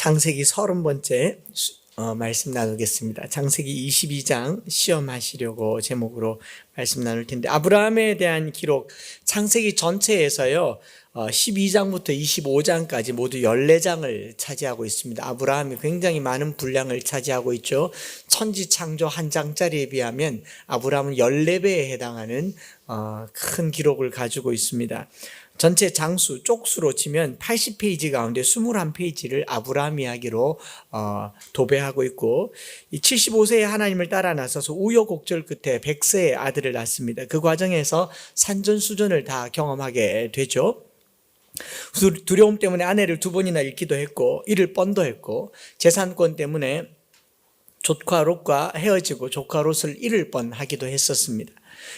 창세기 30번째 말씀 나누겠습니다. 창세기 22장 시험하시려고 제목으로 말씀 나눌 텐데, 아브라함에 대한 기록 창세기 전체에서요 12장부터 25장까지 모두 14장을 차지하고 있습니다. 아브라함이 굉장히 많은 분량을 차지하고 있죠. 천지창조 한 장짜리에 비하면 아브라함은 14배에 해당하는 큰 기록을 가지고 있습니다. 전체 장수, 쪽수로 치면 80페이지 가운데 21페이지를 아브라함 이야기로 도배하고 있고, 이 75세에 하나님을 따라 나서서 우여곡절 끝에 100세의 아들을 낳습니다. 그 과정에서 산전수전을 다 경험하게 되죠. 두려움 때문에 아내를 2번이나 잃기도 했고, 잃을 뻔도 했고, 재산권 때문에 조카 롯과 헤어지고 조카 롯을 잃을 뻔하기도 했었습니다.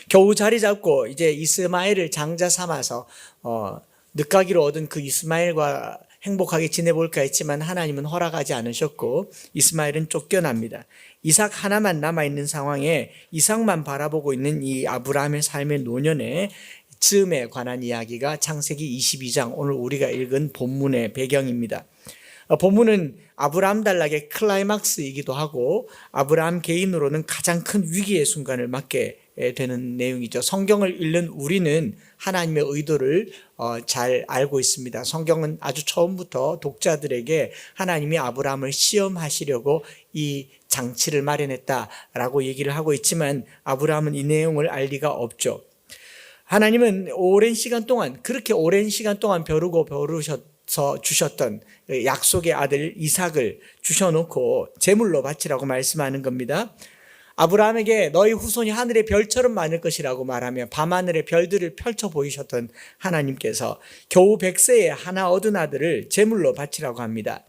겨우 자리 잡고 이제 이스마엘을 장자 삼아서 늦가기로 얻은 그 이스마엘과 행복하게 지내볼까 했지만 하나님은 허락하지 않으셨고 이스마엘은 쫓겨납니다. 이삭 하나만 남아있는 상황에 이삭만 바라보고 있는 이 아브라함의 삶의 노년의 즈음에 관한 이야기가 창세기 22장, 오늘 우리가 읽은 본문의 배경입니다. 본문은 아브라함 단락의 클라이막스이기도 하고 아브라함 개인으로는 가장 큰 위기의 순간을 맞게 되는 내용이죠. 성경을 읽는 우리는 하나님의 의도를 잘 알고 있습니다. 성경은 아주 처음부터 독자들에게 하나님이 아브라함을 시험하시려고 이 장치를 마련했다라고 얘기를 하고 있지만 아브라함은 이 내용을 알 리가 없죠. 하나님은 오랜 시간 동안, 그렇게 오랜 시간 동안 벼르고 벼르셔서 주셨던 약속의 아들 이삭을 주셔놓고 제물로 바치라고 말씀하는 겁니다. 아브라함에게 너희 후손이 하늘의 별처럼 많을 것이라고 말하며 밤하늘의 별들을 펼쳐 보이셨던 하나님께서 겨우 100세에 하나 얻은 아들을 제물로 바치라고 합니다.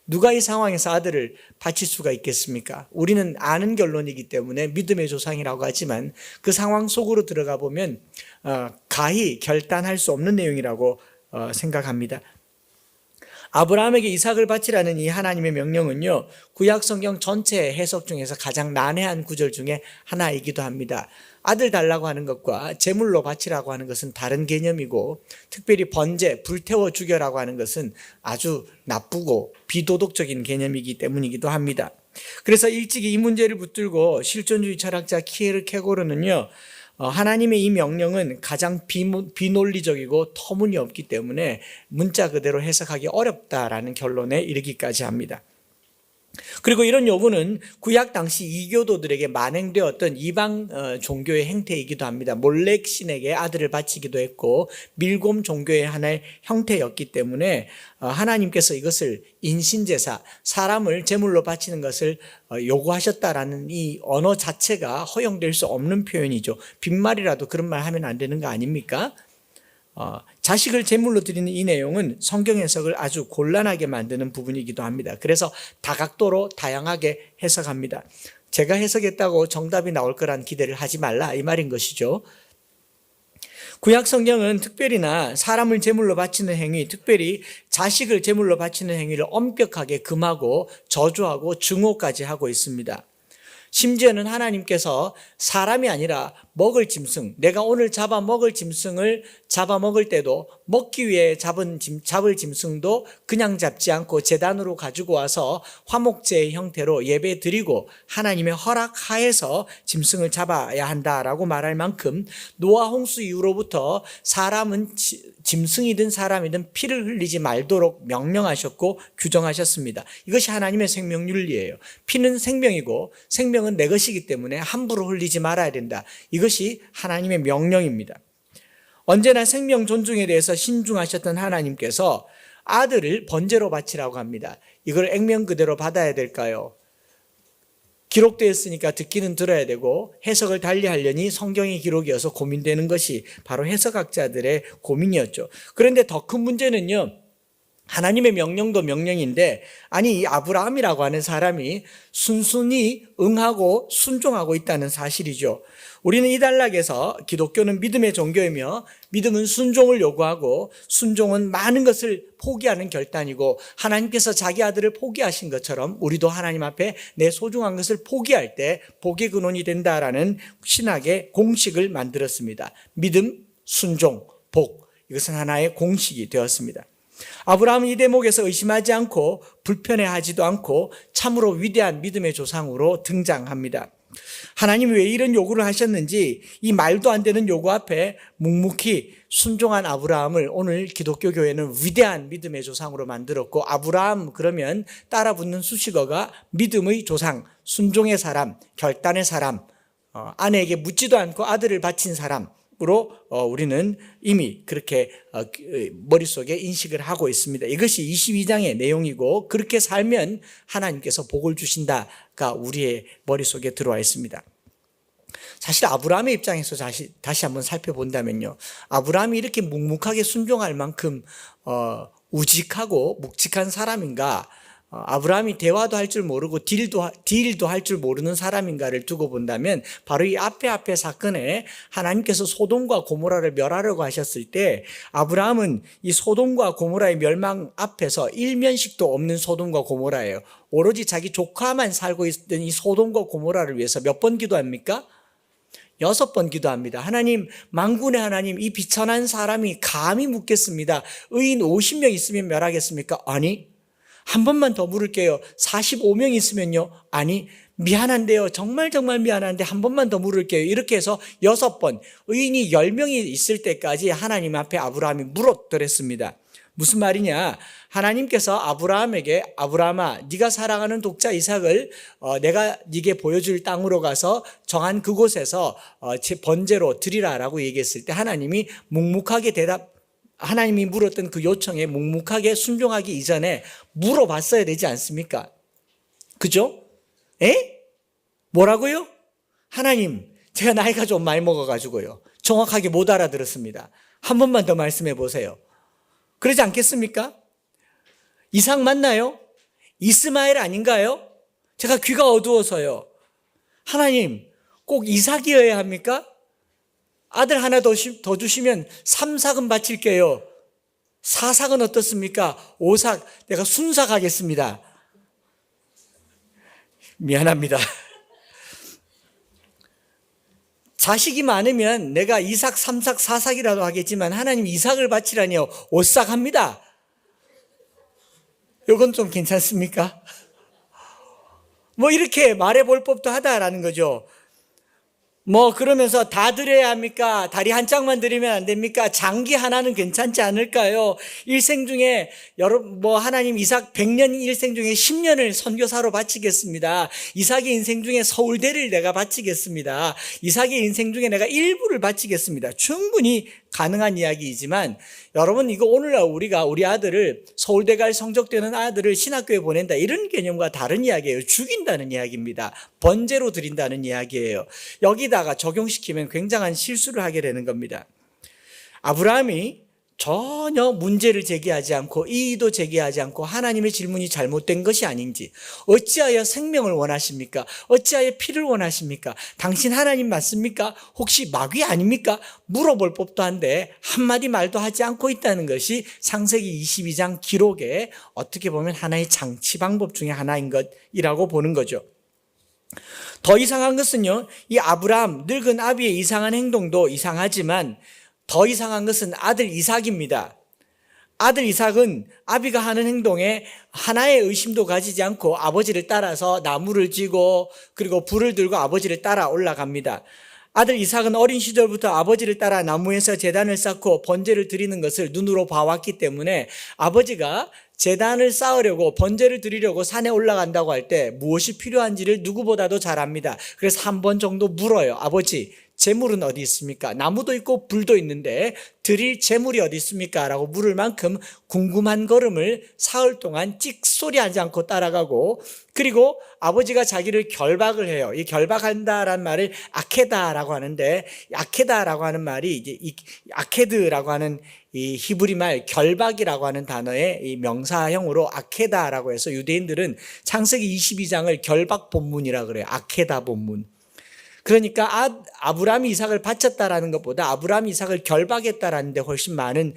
누가 이 상황에서 아들을 바칠 수가 있겠습니까? 우리는 아는 결론이기 때문에 믿음의 조상이라고 하지만 그 상황 속으로 들어가 보면 가히 결단할 수 없는 내용이라고 생각합니다. 아브라함에게 이삭을 바치라는 이 하나님의 명령은요, 구약 성경 전체 해석 중에서 가장 난해한 구절 중에 하나이기도 합니다. 아들 달라고 하는 것과 제물로 바치라고 하는 것은 다른 개념이고, 특별히 번제, 불태워 죽여라고 하는 것은 아주 나쁘고 비도덕적인 개념이기 때문이기도 합니다. 그래서 일찍이 이 문제를 붙들고 실존주의 철학자 키에르케고르는요, 하나님의 이 명령은 가장 비논리적이고 터무니없기 때문에 문자 그대로 해석하기 어렵다라는 결론에 이르기까지 합니다. 그리고 이런 요구는 구약 당시 이교도들에게 만행되었던 이방 종교의 행태이기도 합니다. 몰렉 신에게 아들을 바치기도 했고 밀곰 종교의 하나의 형태였기 때문에 하나님께서 이것을 인신제사, 사람을 제물로 바치는 것을 요구하셨다라는 이 언어 자체가 허용될 수 없는 표현이죠. 빈말이라도 그런 말 하면 안 되는 거 아닙니까? 자식을 제물로 드리는 이 내용은 성경 해석을 아주 곤란하게 만드는 부분이기도 합니다. 그래서 다각도로 다양하게 해석합니다. 제가 해석했다고 정답이 나올 거란 기대를 하지 말라, 이 말인 것이죠. 구약 성경은 특별히나 사람을 제물로 바치는 행위, 특별히 자식을 제물로 바치는 행위를 엄격하게 금하고 저주하고 증오까지 하고 있습니다. 심지어는 하나님께서 사람이 아니라 먹을 짐승, 내가 오늘 잡아먹을 짐승을 잡아먹을 때도 먹기 위해 잡을 짐승도 그냥 잡지 않고 제단으로 가지고 와서 화목제의 형태로 예배 드리고 하나님의 허락하에서 짐승을 잡아야 한다라고 말할 만큼 노아 홍수 이후로부터 사람은 짐승이든 사람이든 피를 흘리지 말도록 명령하셨고 규정하셨습니다. 이것이 하나님의 생명윤리예요. 피는 생명이고 생명은 내 것이기 때문에 함부로 흘리지 말아야 된다. 이것이 하나님의 명령입니다. 언제나 생명 존중에 대해서 신중하셨던 하나님께서 아들을 번제로 바치라고 합니다. 이걸 액면 그대로 받아야 될까요? 기록되었으니까 듣기는 들어야 되고 해석을 달리하려니 성경의 기록이어서 고민되는 것이 바로 해석학자들의 고민이었죠. 그런데 더 큰 문제는요, 하나님의 명령도 명령인데 아니 이 아브라함이라고 하는 사람이 순순히 응하고 순종하고 있다는 사실이죠. 우리는 이 단락에서 기독교는 믿음의 종교이며 믿음은 순종을 요구하고 순종은 많은 것을 포기하는 결단이고 하나님께서 자기 아들을 포기하신 것처럼 우리도 하나님 앞에 내 소중한 것을 포기할 때 복의 근원이 된다라는 신학의 공식을 만들었습니다. 믿음, 순종, 복, 이것은 하나의 공식이 되었습니다. 아브라함은 이 대목에서 의심하지 않고 불편해하지도 않고 참으로 위대한 믿음의 조상으로 등장합니다. 하나님이 왜 이런 요구를 하셨는지 이 말도 안 되는 요구 앞에 묵묵히 순종한 아브라함을 오늘 기독교 교회는 위대한 믿음의 조상으로 만들었고, 아브라함 그러면 따라 붙는 수식어가 믿음의 조상, 순종의 사람, 결단의 사람, 아내에게 묻지도 않고 아들을 바친 사람으로 우리는 이미 그렇게 머릿속에 인식을 하고 있습니다. 이것이 22장의 내용이고, 그렇게 살면 하나님께서 복을 주신다가 우리의 머릿속에 들어와 있습니다. 사실 아브라함의 입장에서 다시 한번 살펴본다면요, 아브라함이 이렇게 묵묵하게 순종할 만큼 우직하고 묵직한 사람인가, 아브라함이 대화도 할 줄 모르고 딜도 할 줄 모르는 사람인가를 두고 본다면, 바로 이 앞에 사건에 하나님께서 소돔과 고모라를 멸하려고 하셨을 때 아브라함은 이 소돔과 고모라의 멸망 앞에서 일면식도 없는 소돔과 고모라예요. 오로지 자기 조카만 살고 있던 이 소돔과 고모라를 위해서 몇 번 기도합니까? 6번 기도합니다. 하나님, 만군의 하나님, 이 비천한 사람이 감히 묻겠습니다. 의인 50명 있으면 멸하겠습니까? 아니. 한 번만 더 물을게요. 45명 있으면요? 아니. 미안한데요. 정말 미안한데 한 번만 더 물을게요. 이렇게 해서 6번, 의인이 10명이 있을 때까지 하나님 앞에 아브라함이 물었더랬습니다. 무슨 말이냐? 하나님께서 아브라함에게, 아브라함아, 네가 사랑하는 독자 이삭을 내가 네게 보여줄 땅으로 가서 정한 그곳에서 번제로 드리라라고 얘기했을 때 하나님이 묵묵하게 하나님이 물었던 그 요청에 묵묵하게 순종하기 이전에 물어봤어야 되지 않습니까? 그죠? 뭐라고요? 하나님, 제가 나이가 좀 많이 먹어가지고요, 정확하게 못 알아들었습니다. 한 번만 더 말씀해 보세요. 그러지 않겠습니까? 이삭 맞나요? 이스마엘 아닌가요? 제가 귀가 어두워서요. 하나님, 꼭 이삭이어야 합니까? 아들 하나 더 주시면 3삭은 바칠게요. 4삭은 어떻습니까? 5삭, 내가 순삭 하겠습니다. 미안합니다. 자식이 많으면 내가 2삭, 3삭, 4삭이라도 하겠지만 하나님 2삭을 바치라니요. 5삭 합니다. 이건 좀 괜찮습니까? 뭐 이렇게 말해볼 법도 하다라는 거죠. 그러면서 다 드려야 합니까? 다리 한 짝만 드리면 안 됩니까? 장기 하나는 괜찮지 않을까요? 일생 중에 하나님 이삭 100년 일생 중에 10년을 선교사로 바치겠습니다. 이삭의 인생 중에 서울대를 내가 바치겠습니다. 이삭의 인생 중에 내가 일부를 바치겠습니다. 충분히 가능한 이야기이지만, 여러분, 이거 오늘날 우리 아들을, 서울대 갈 성적 되는 아들을 신학교에 보낸다, 이런 개념과 다른 이야기예요. 죽인다는 이야기입니다. 번제로 드린다는 이야기예요. 여기다가 적용시키면 굉장한 실수를 하게 되는 겁니다. 아브라함이 전혀 문제를 제기하지 않고 이의도 제기하지 않고 하나님의 질문이 잘못된 것이 아닌지, 어찌하여 생명을 원하십니까? 어찌하여 피를 원하십니까? 당신 하나님 맞습니까? 혹시 마귀 아닙니까? 물어볼 법도 한데 한마디 말도 하지 않고 있다는 것이 창세기 22장 기록에 어떻게 보면 하나의 장치 방법 중에 하나인 것이라고 보는 거죠. 더 이상한 것은요, 이 아브라함, 늙은 아비의 이상한 행동도 이상하지만 더 이상한 것은 아들 이삭입니다. 아들 이삭은 아비가 하는 행동에 하나의 의심도 가지지 않고 아버지를 따라서 나무를 지고 그리고 불을 들고 아버지를 따라 올라갑니다. 아들 이삭은 어린 시절부터 아버지를 따라 나무에서 제단을 쌓고 번제를 드리는 것을 눈으로 봐왔기 때문에 아버지가 제단을 쌓으려고, 번제를 드리려고 산에 올라간다고 할 때 무엇이 필요한지를 누구보다도 잘 압니다. 그래서 한 번 정도 물어요. 아버지, 재물은 어디 있습니까? 나무도 있고 불도 있는데 드릴 재물이 어디 있습니까? 라고 물을 만큼 궁금한 걸음을 사흘 동안 찍소리하지 않고 따라가고, 그리고 아버지가 자기를 결박을 해요. 이 결박한다라는 말을 아케다라고 하는데, 아케다라고 하는 말이 이제 이 아케드라고 하는 이 히브리 말 결박이라고 하는 단어의 이 명사형으로 아케다라고 해서 유대인들은 창세기 22장을 결박 본문이라고 그래요. 아케다 본문. 그러니까 아브라함이 이삭을 바쳤다라는 것보다 아브라함이 이삭을 결박했다라는 데 훨씬 많은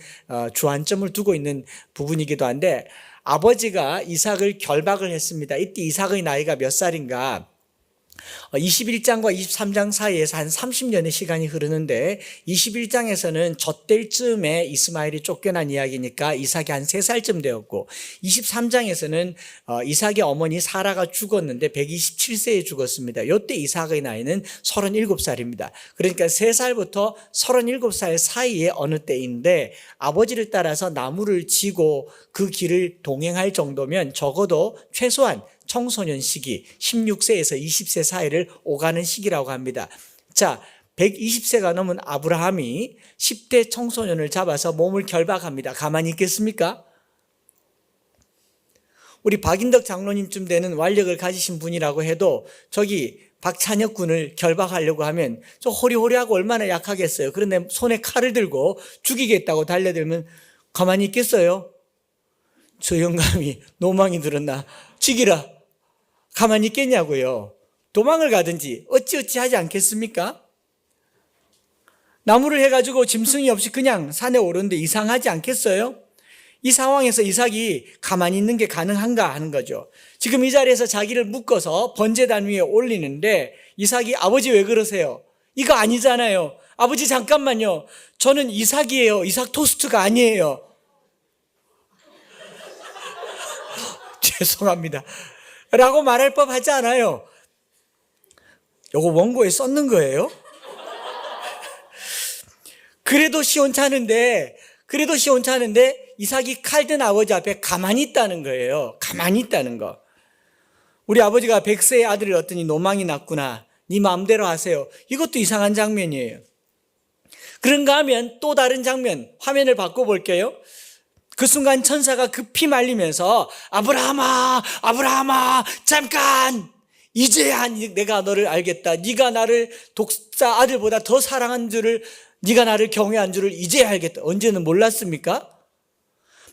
주안점을 두고 있는 부분이기도 한데, 아버지가 이삭을 결박을 했습니다. 이때 이삭의 나이가 몇 살인가? 21장과 23장 사이에서 한 30년의 시간이 흐르는데 21장에서는 젖될 즈음에 이스마엘이 쫓겨난 이야기니까 이삭이 한 3살쯤 되었고 23장에서는 이삭의 어머니 사라가 죽었는데 127세에 죽었습니다. 이때 이삭의 나이는 37살입니다. 그러니까 3살부터 37살 사이에 어느 때인데 아버지를 따라서 나무를 지고 그 길을 동행할 정도면 적어도 최소한 청소년 시기 16세에서 20세 사이를 오가는 시기라고 합니다. 자, 120세가 넘은 아브라함이 10대 청소년을 잡아서 몸을 결박합니다. 가만히 있겠습니까? 우리 박인덕 장로님쯤 되는 완력을 가지신 분이라고 해도 저기 박찬혁 군을 결박하려고 하면 저 호리호리하고 얼마나 약하겠어요. 그런데 손에 칼을 들고 죽이겠다고 달려들면 가만히 있겠어요? 저 영감이 노망이 들었나? 죽이라. 가만히 있겠냐고요. 도망을 가든지 어찌어찌 하지 않겠습니까? 나무를 해가지고 짐승이 없이 그냥 산에 오르는데 이상하지 않겠어요? 이 상황에서 이삭이 가만히 있는 게 가능한가 하는 거죠. 지금 이 자리에서 자기를 묶어서 번제단 위에 올리는데 이삭이 아버지 왜 그러세요? 이거 아니잖아요. 아버지 잠깐만요. 저는 이삭이에요. 이삭 토스트가 아니에요. 죄송합니다. 라고 말할 법하지 않아요. 요거 원고에 썼는 거예요. 그래도 시원찮은데 이삭이 칼든 아버지 앞에 가만히 있다는 거예요. 가만히 있다는 거. 우리 아버지가 100세의 아들을 얻더니 노망이 났구나. 네 마음대로 하세요. 이것도 이상한 장면이에요. 그런가 하면 또 다른 장면, 화면을 바꿔볼게요. 그 순간 천사가 급히 말리면서 아브라함아 잠깐, 이제야 내가 너를 알겠다. 네가 나를 독사 아들보다 더 사랑한 줄을, 네가 나를 경외한 줄을 이제야 알겠다. 언제는 몰랐습니까?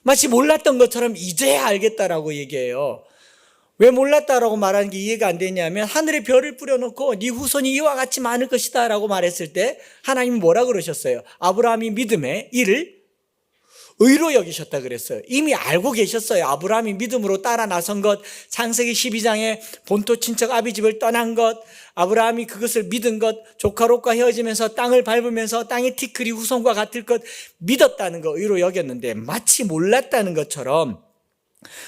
마치 몰랐던 것처럼 이제야 알겠다라고 얘기해요. 왜 몰랐다라고 말하는 게 이해가 안 되냐면 하늘에 별을 뿌려놓고 네 후손이 이와 같이 많을 것이다 라고 말했을 때 하나님이 뭐라 그러셨어요? 아브라함이 믿음에 이를 의로 여기셨다 그랬어요. 이미 알고 계셨어요. 아브라함이 믿음으로 따라 나선 것, 창세기 12장에 본토 친척 아비집을 떠난 것, 아브라함이 그것을 믿은 것, 조카 롯과 헤어지면서 땅을 밟으면서 땅의 티끌이 후손과 같을 것 믿었다는 거 의로 여겼는데 마치 몰랐다는 것처럼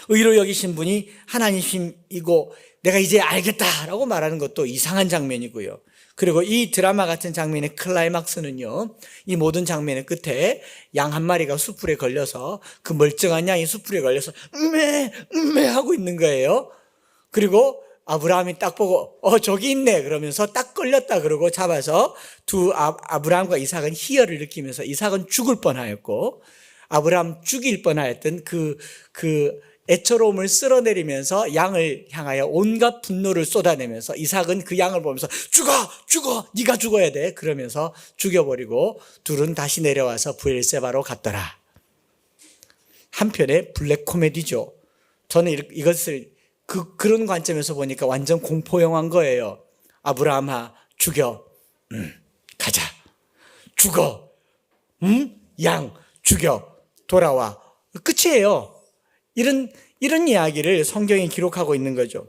의로 여기신 분이 하나님이고 내가 이제 알겠다라고 말하는 것도 이상한 장면이고요. 그리고 이 드라마 같은 장면의 클라이막스는요, 이 모든 장면의 끝에 양 한 마리가 숯불에 걸려서 그 멀쩡한 양이 숯불에 걸려서 음메 하고 있는 거예요. 그리고 아브라함이 딱 보고 저기 있네 그러면서 딱 걸렸다 그러고 잡아서 아브라함과 이삭은 희열을 느끼면서 이삭은 죽을 뻔하였고 아브라함 죽일 뻔하였던 그 애처로움을 쓸어내리면서 양을 향하여 온갖 분노를 쏟아내면서 이삭은 그 양을 보면서 죽어 네가 죽어야 돼 그러면서 죽여버리고 둘은 다시 내려와서 브엘세바로 갔더라. 한편의 블랙 코미디죠. 저는 이것을 그런 관점에서 보니까 완전 공포 영화인 거예요. 아브라함아 죽여, 가자. 죽어, 양 죽여, 돌아와. 끝이에요. 이런 이야기를 성경이 기록하고 있는 거죠.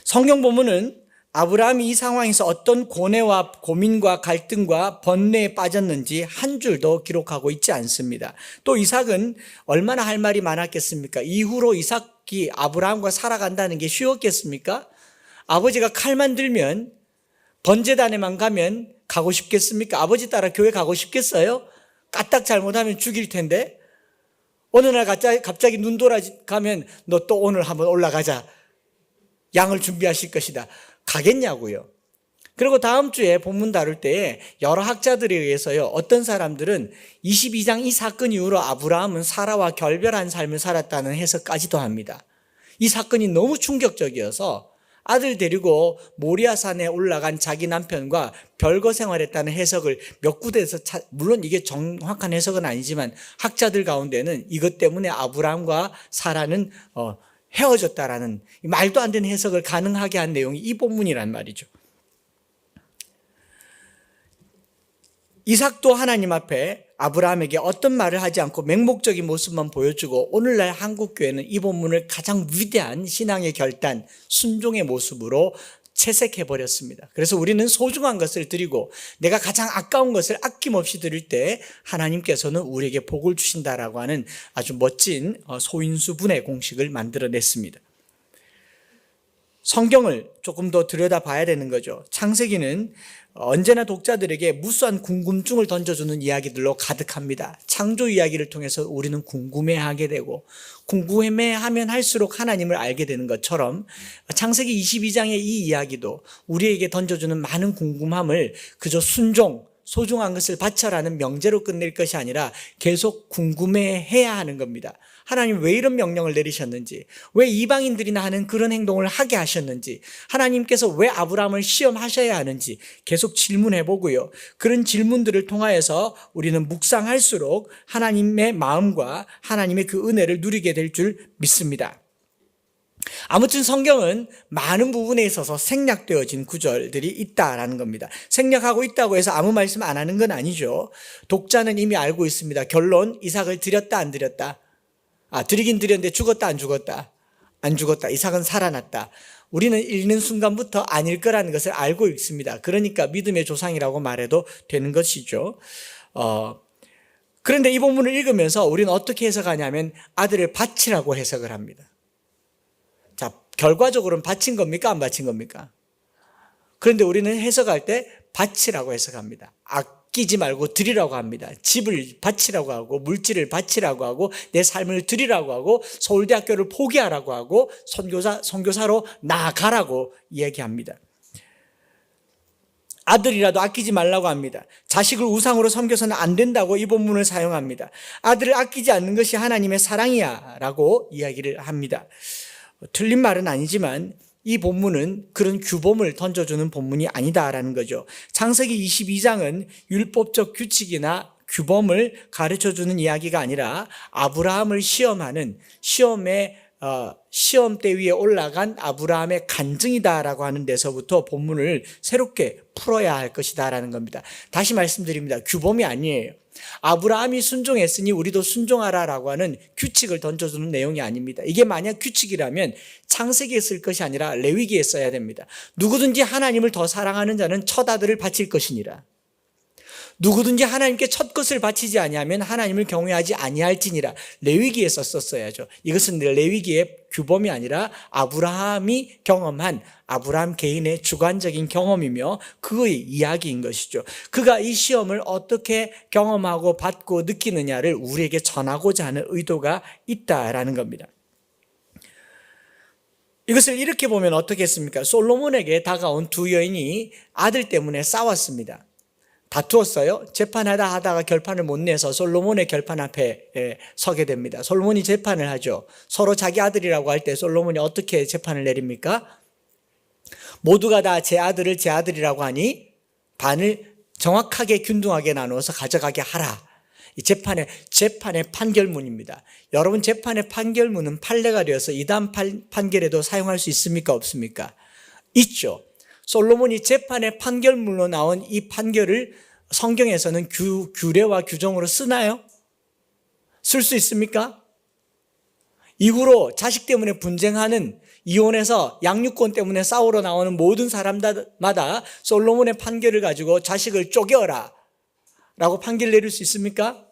성경 본문은 아브라함이 이 상황에서 어떤 고뇌와 고민과 갈등과 번뇌에 빠졌는지 한 줄도 기록하고 있지 않습니다. 또 이삭은 얼마나 할 말이 많았겠습니까? 이후로 이삭이 아브라함과 살아간다는 게 쉬웠겠습니까? 아버지가 칼만 들면 번제단에만 가면 가고 싶겠습니까? 아버지 따라 교회 가고 싶겠어요? 까딱 잘못하면 죽일 텐데. 어느 날 갑자기 눈 돌아가면 너 또 오늘 한번 올라가자. 양을 준비하실 것이다. 가겠냐고요. 그리고 다음 주에 본문 다룰 때에 여러 학자들에 의해서요. 어떤 사람들은 22장 이 사건 이후로 아브라함은 사라와 결별한 삶을 살았다는 해석까지도 합니다. 이 사건이 너무 충격적이어서 아들 데리고 모리아산에 올라간 자기 남편과 별거 생활했다는 해석을 몇 군데에서 물론 이게 정확한 해석은 아니지만 학자들 가운데는 이것 때문에 아브라함과 사라는 헤어졌다라는 말도 안 되는 해석을 가능하게 한 내용이 이 본문이란 말이죠. 이삭도 하나님 앞에 아브라함에게 어떤 말을 하지 않고 맹목적인 모습만 보여주고 오늘날 한국교회는 이 본문을 가장 위대한 신앙의 결단, 순종의 모습으로 채색해 버렸습니다. 그래서 우리는 소중한 것을 드리고 내가 가장 아까운 것을 아낌없이 드릴 때 하나님께서는 우리에게 복을 주신다라고 하는 아주 멋진 소인수분해 공식을 만들어냈습니다. 성경을 조금 더 들여다봐야 되는 거죠. 창세기는 언제나 독자들에게 무수한 궁금증을 던져주는 이야기들로 가득합니다. 창조 이야기를 통해서 우리는 궁금해하게 되고 궁금해하면 할수록 하나님을 알게 되는 것처럼 창세기 22장의 이 이야기도 우리에게 던져주는 많은 궁금함을 그저 순종, 소중한 것을 바쳐라는 명제로 끝낼 것이 아니라 계속 궁금해해야 하는 겁니다. 하나님 왜 이런 명령을 내리셨는지, 왜 이방인들이나 하는 그런 행동을 하게 하셨는지, 하나님께서 왜 아브라함을 시험하셔야 하는지 계속 질문해 보고요. 그런 질문들을 통하여서 우리는 묵상할수록 하나님의 마음과 하나님의 그 은혜를 누리게 될 줄 믿습니다. 아무튼 성경은 많은 부분에 있어서 생략되어진 구절들이 있다라는 겁니다. 생략하고 있다고 해서 아무 말씀 안 하는 건 아니죠. 독자는 이미 알고 있습니다. 결론, 이삭을 드렸다 안 드렸다? 드리긴 드렸는데 죽었다 안 죽었다? 안 죽었다. 이삭은 살아났다. 우리는 읽는 순간부터 아닐 거라는 것을 알고 있습니다. 그러니까 믿음의 조상이라고 말해도 되는 것이죠. 그런데 이 본문을 읽으면서 우리는 어떻게 해석하냐면 아들을 바치라고 해석을 합니다. 자, 결과적으로는 바친 겁니까? 안 바친 겁니까? 그런데 우리는 해석할 때 바치라고 해석합니다. 아끼지 말고 드리라고 합니다. 집을 바치라고 하고 물질을 바치라고 하고 내 삶을 드리라고 하고 서울대학교를 포기하라고 하고 선교사로 나아가라고 이야기합니다. 아들이라도 아끼지 말라고 합니다. 자식을 우상으로 섬겨서는 안 된다고 이 본문을 사용합니다. 아들을 아끼지 않는 것이 하나님의 사랑이야 라고 이야기를 합니다. 틀린 말은 아니지만 이 본문은 그런 규범을 던져주는 본문이 아니다라는 거죠. 창세기 22장은 율법적 규칙이나 규범을 가르쳐주는 이야기가 아니라 아브라함을 시험하는 시험대 위에 올라간 아브라함의 간증이다라고 하는 데서부터 본문을 새롭게 풀어야 할 것이다라는 겁니다. 다시 말씀드립니다. 규범이 아니에요. 아브라함이 순종했으니 우리도 순종하라라고 하는 규칙을 던져주는 내용이 아닙니다. 이게 만약 규칙이라면 창세기에 쓸 것이 아니라 레위기에 써야 됩니다. 누구든지 하나님을 더 사랑하는 자는 첫 아들을 바칠 것이니라. 누구든지 하나님께 첫 것을 바치지 아니하면 하나님을 경외하지 아니할지니라. 레위기에 썼어야죠. 이것은 레위기의 규범이 아니라 아브라함이 경험한 아브라함 개인의 주관적인 경험이며 그의 이야기인 것이죠. 그가 이 시험을 어떻게 경험하고 받고 느끼느냐를 우리에게 전하고자 하는 의도가 있다라는 겁니다. 이것을 이렇게 보면 어떻겠습니까? 솔로몬에게 다가온 두 여인이 아들 때문에 싸웠습니다. 다투었어요. 재판하다 하다가 결판을 못 내서 솔로몬의 결판 앞에 서게 됩니다. 솔로몬이 재판을 하죠. 서로 자기 아들이라고 할 때 솔로몬이 어떻게 재판을 내립니까? 모두가 다 제 아들을 제 아들이라고 하니 반을 정확하게 균등하게 나누어서 가져가게 하라. 이 재판의 판결문입니다. 여러분, 재판의 판결문은 판례가 되어서 이단 판결에도 사용할 수 있습니까? 없습니까? 있죠. 솔로몬이 재판의 판결문으로 나온 이 판결을 성경에서는 규례와 규정으로 쓰나요? 쓸 수 있습니까? 이후로 자식 때문에 분쟁하는, 이혼해서 양육권 때문에 싸우러 나오는 모든 사람마다 솔로몬의 판결을 가지고 자식을 쪼개어라 라고 판결 내릴 수 있습니까?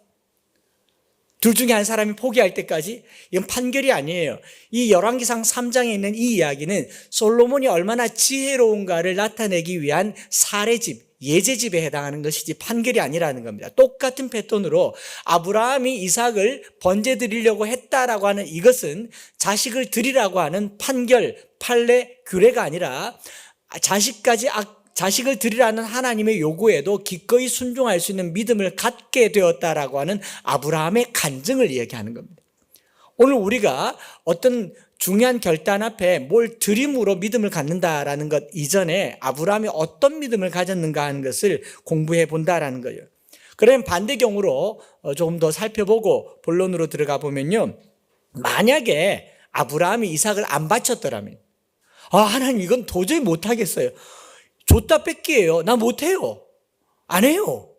둘 중에 한 사람이 포기할 때까지? 이건 판결이 아니에요. 이 열왕기상 3장에 있는 이 이야기는 솔로몬이 얼마나 지혜로운가를 나타내기 위한 사례집, 예제집에 해당하는 것이지 판결이 아니라는 겁니다. 똑같은 패턴으로 아브라함이 이삭을 번제 드리려고 했다라고 하는 이것은 자식을 드리라고 하는 판결, 판례, 규례가 아니라 자식을 드리라는 하나님의 요구에도 기꺼이 순종할 수 있는 믿음을 갖게 되었다라고 하는 아브라함의 간증을 이야기하는 겁니다. 오늘 우리가 어떤 중요한 결단 앞에 뭘 드림으로 믿음을 갖는다라는 것 이전에 아브라함이 어떤 믿음을 가졌는가 하는 것을 공부해 본다라는 거예요. 그러면 반대경우로 조금 더 살펴보고 본론으로 들어가 보면요. 만약에 아브라함이 이삭을 안 바쳤더라면 하나님 이건 도저히 못하겠어요. 줬다 뺏기예요. 나 못해요. 안 해요.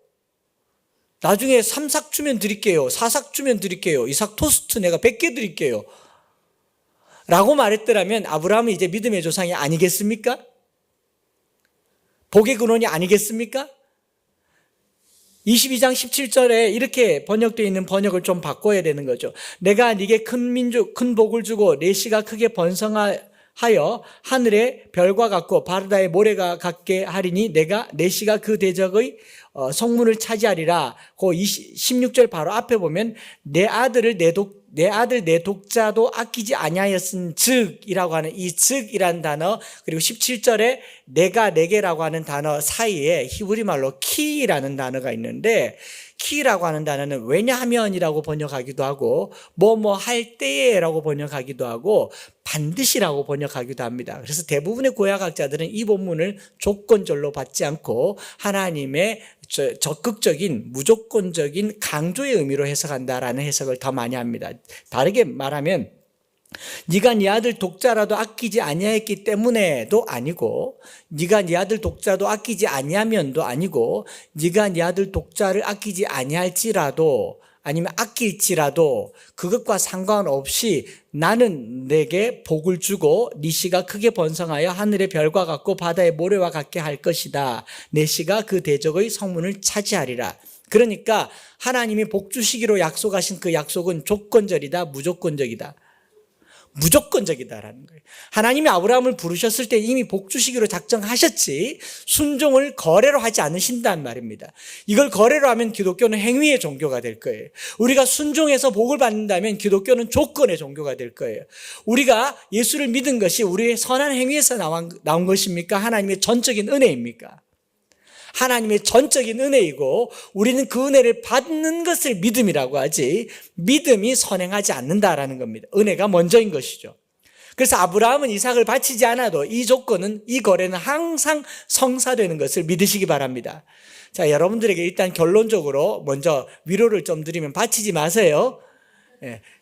나중에 3삭 주면 드릴게요. 4삭 주면 드릴게요. 이삭 토스트 내가 100개 드릴게요. 라고 말했더라면 아브라함은 이제 믿음의 조상이 아니겠습니까? 복의 근원이 아니겠습니까? 22장 17절에 이렇게 번역되어 있는 번역을 좀 바꿔야 되는 거죠. 내가 네게 큰 복을 주고 내 씨가 크게 번성하여 하늘의 별과 같고 바다의 모래가 같게 하리니 내가 내 씨가 그 대적의 성문을 차지하리라. 그 16절 바로 앞에 보면 내 아들 내 독자도 아끼지 아니하였은 즉이라고 하는 이 즉이라는 단어, 그리고 17절에 내가 내게라고 하는 단어 사이에 히브리 말로 키라는 단어가 있는데, 키라고 하는 단어는 왜냐하면이라고 번역하기도 하고 뭐뭐 할 때에라고 번역하기도 하고 반드시라고 번역하기도 합니다. 그래서 대부분의 구약학자들은 이 본문을 조건절로 받지 않고 하나님의 적극적인 무조건적인 강조의 의미로 해석한다라는 해석을 더 많이 합니다. 다르게 말하면 네가 네 아들 독자라도 아끼지 아니하였기 때문에도 아니고, 네가 네 아들 독자도 아끼지 아니하면도 아니고, 네가 네 아들 독자를 아끼지 아니할지라도 아니면 아낄지라도 그것과 상관없이 나는 내게 복을 주고 네 씨가 크게 번성하여 하늘의 별과 같고 바다의 모래와 같게 할 것이다. 내 씨가 그 대적의 성문을 차지하리라. 그러니까 하나님이 복 주시기로 약속하신 그 약속은 조건적이다, 무조건적이다. 무조건적이다라는 거예요. 하나님이 아브라함을 부르셨을 때 이미 복 주시기로 작정하셨지 순종을 거래로 하지 않으신단 말입니다. 이걸 거래로 하면 기독교는 행위의 종교가 될 거예요. 우리가 순종해서 복을 받는다면 기독교는 조건의 종교가 될 거예요. 우리가 예수를 믿은 것이 우리의 선한 행위에서 나온 것입니까? 하나님의 전적인 은혜입니까? 하나님의 전적인 은혜이고 우리는 그 은혜를 받는 것을 믿음이라고 하지 믿음이 선행하지 않는다라는 겁니다. 은혜가 먼저인 것이죠. 그래서 아브라함은 이삭을 바치지 않아도 이 조건은, 이 거래는 항상 성사되는 것을 믿으시기 바랍니다. 자, 여러분들에게 일단 결론적으로 먼저 위로를 좀 드리면 바치지 마세요.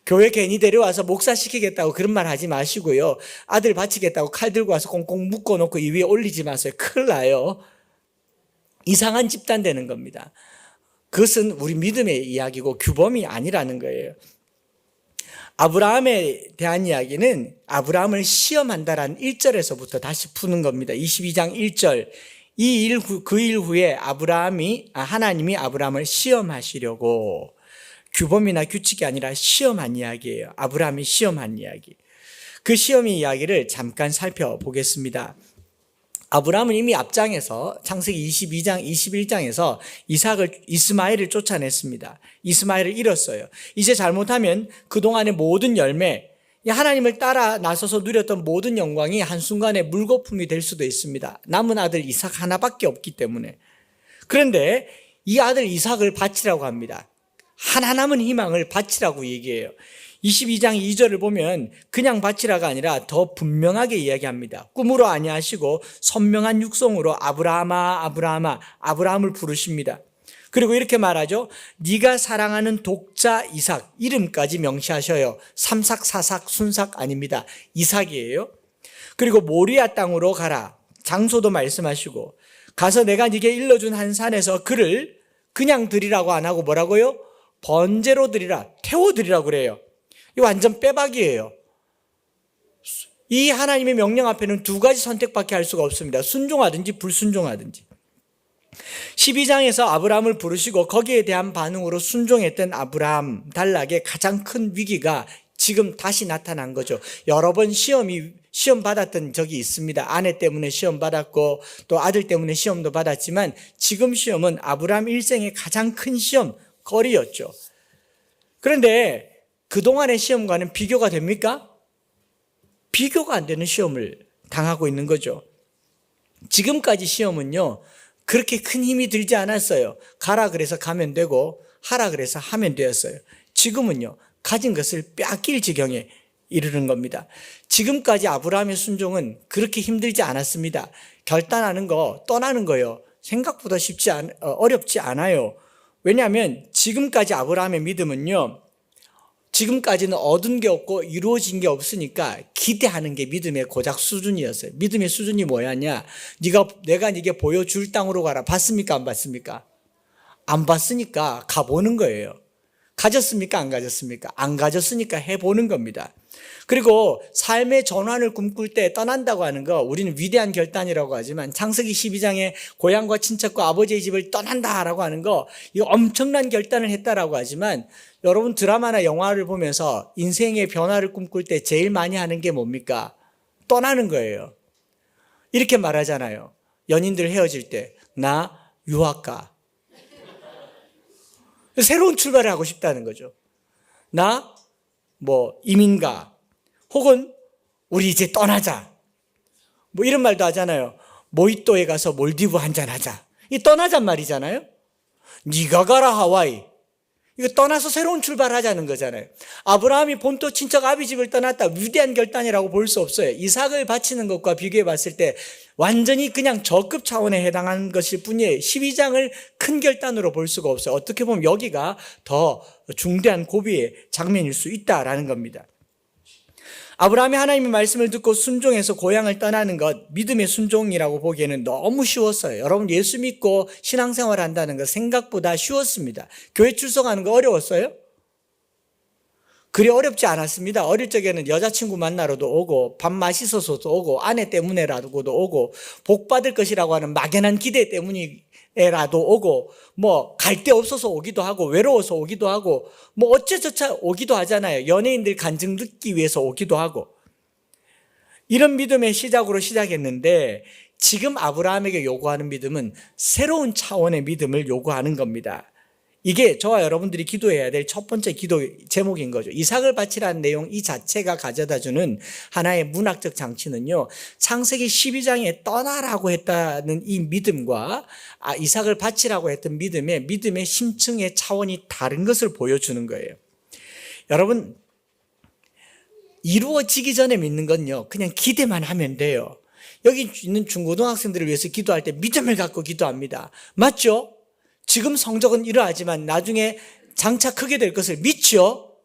교회 괜히 데려와서 목사시키겠다고 그런 말 하지 마시고요. 아들 바치겠다고 칼 들고 와서 꽁꽁 묶어놓고 이 위에 올리지 마세요. 큰일 나요. 이상한 집단 되는 겁니다. 그것은 우리 믿음의 이야기고 규범이 아니라는 거예요. 아브라함에 대한 이야기는 아브라함을 시험한다라는 1절에서부터 다시 푸는 겁니다. 22장 1절. 그 일 후에 하나님이 아브라함을 시험하시려고, 규범이나 규칙이 아니라 시험한 이야기예요. 아브라함이 시험한 이야기. 그 시험의 이야기를 잠깐 살펴보겠습니다. 아브라함은 이미 앞장에서 창세기 22장, 21장에서 이스마엘을 쫓아냈습니다. 이스마엘을 잃었어요. 이제 잘못하면 그동안의 모든 열매, 하나님을 따라 나서서 누렸던 모든 영광이 한순간에 물거품이 될 수도 있습니다. 남은 아들 이삭 하나밖에 없기 때문에. 그런데 이 아들 이삭을 바치라고 합니다. 하나 남은 희망을 바치라고 얘기해요. 22장 2절을 보면 그냥 바치라가 아니라 더 분명하게 이야기합니다. 꿈으로 아니하시고 선명한 육성으로 아브라함을 부르십니다. 그리고 이렇게 말하죠. 네가 사랑하는 독자 이삭, 이름까지 명시하셔요. 삼삭, 사삭, 순삭 아닙니다. 이삭이에요. 그리고 모리아 땅으로 가라. 장소도 말씀하시고, 가서 내가 네게 일러준 한 산에서 그를 그냥 드리라고 안 하고 뭐라고요? 번제로 드리라, 태워 드리라고 그래요. 이거 완전 빼박이에요. 이 하나님의 명령 앞에는 두 가지 선택밖에 할 수가 없습니다. 순종하든지 불순종하든지. 12장에서 아브라함을 부르시고 거기에 대한 반응으로 순종했던 아브라함 단락의 가장 큰 위기가 지금 다시 나타난 거죠. 여러 번 시험 받았던 적이 있습니다. 아내 때문에 시험 받았고 또 아들 때문에 시험도 받았지만 지금 시험은 아브라함 일생의 가장 큰 시험 거리였죠. 그런데 그동안의 시험과는 비교가 됩니까? 비교가 안 되는 시험을 당하고 있는 거죠. 지금까지 시험은요, 그렇게 큰 힘이 들지 않았어요. 가라 그래서 가면 되고 하라 그래서 하면 되었어요. 지금은요, 가진 것을 빼앗길 지경에 이르는 겁니다. 지금까지 아브라함의 순종은 그렇게 힘들지 않았습니다. 결단하는 거, 떠나는 거요, 생각보다 어렵지 않아요. 왜냐하면 지금까지 아브라함의 믿음은요, 지금까지는 얻은 게 없고 이루어진 게 없으니까 기대하는 게 믿음의 고작 수준이었어요. 믿음의 수준이 뭐였냐? 내가 네게 보여줄 땅으로 가라. 봤습니까? 안 봤습니까? 안 봤으니까 가보는 거예요. 가졌습니까? 안 가졌습니까? 안 가졌으니까 해보는 겁니다. 그리고 삶의 전환을 꿈꿀 때 떠난다고 하는 거 우리는 위대한 결단이라고 하지만 창세기 12장에 고향과 친척과 아버지의 집을 떠난다라고 하는 거 이거 엄청난 결단을 했다라고 하지만 여러분 드라마나 영화를 보면서 인생의 변화를 꿈꿀 때 제일 많이 하는 게 뭡니까? 떠나는 거예요. 이렇게 말하잖아요. 연인들 헤어질 때 나 유학 가. 새로운 출발을 하고 싶다는 거죠. 나 이민 가. 혹은 우리 이제 떠나자. 이런 말도 하잖아요. 모히또에 가서 몰디브 한잔 하자. 이 떠나잔 말이잖아요. 네가 가라 하와이. 이거 떠나서 새로운 출발하자는 거잖아요. 아브라함이 본토 친척 아비 집을 떠났다. 위대한 결단이라고 볼 수 없어요. 이삭을 바치는 것과 비교해 봤을 때 완전히 그냥 저급 차원에 해당하는 것일 뿐이에요. 12장을 큰 결단으로 볼 수가 없어요. 어떻게 보면 여기가 더 중대한 고비의 장면일 수 있다라는 겁니다. 아브라함이 하나님의 말씀을 듣고 순종해서 고향을 떠나는 것, 믿음의 순종이라고 보기에는 너무 쉬웠어요. 여러분 예수 믿고 신앙생활 한다는 거 생각보다 쉬웠습니다. 교회 출석하는 거 어려웠어요? 그리 어렵지 않았습니다. 어릴 적에는 여자친구 만나러도 오고 밥 맛있어서도 오고 아내 때문에라도도 오고 복 받을 것이라고 하는 막연한 기대 때문이라도 오고 갈 데 없어서 오기도 하고 외로워서 오기도 하고 어째저째 오기도 하잖아요. 연예인들 간증 듣기 위해서 오기도 하고 이런 믿음의 시작으로 시작했는데 지금 아브라함에게 요구하는 믿음은 새로운 차원의 믿음을 요구하는 겁니다. 이게 저와 여러분들이 기도해야 될 첫 번째 기도 제목인 거죠. 이삭을 바치라는 내용 이 자체가 가져다주는 하나의 문학적 장치는요. 창세기 12장에 떠나라고 했다는 이 믿음과 이삭을 바치라고 했던 믿음의 심층의 차원이 다른 것을 보여주는 거예요. 여러분 이루어지기 전에 믿는 건요. 그냥 기대만 하면 돼요. 여기 있는 중고등학생들을 위해서 기도할 때 믿음을 갖고 기도합니다. 맞죠? 지금 성적은 이러하지만 나중에 장차 크게 될 것을 믿죠?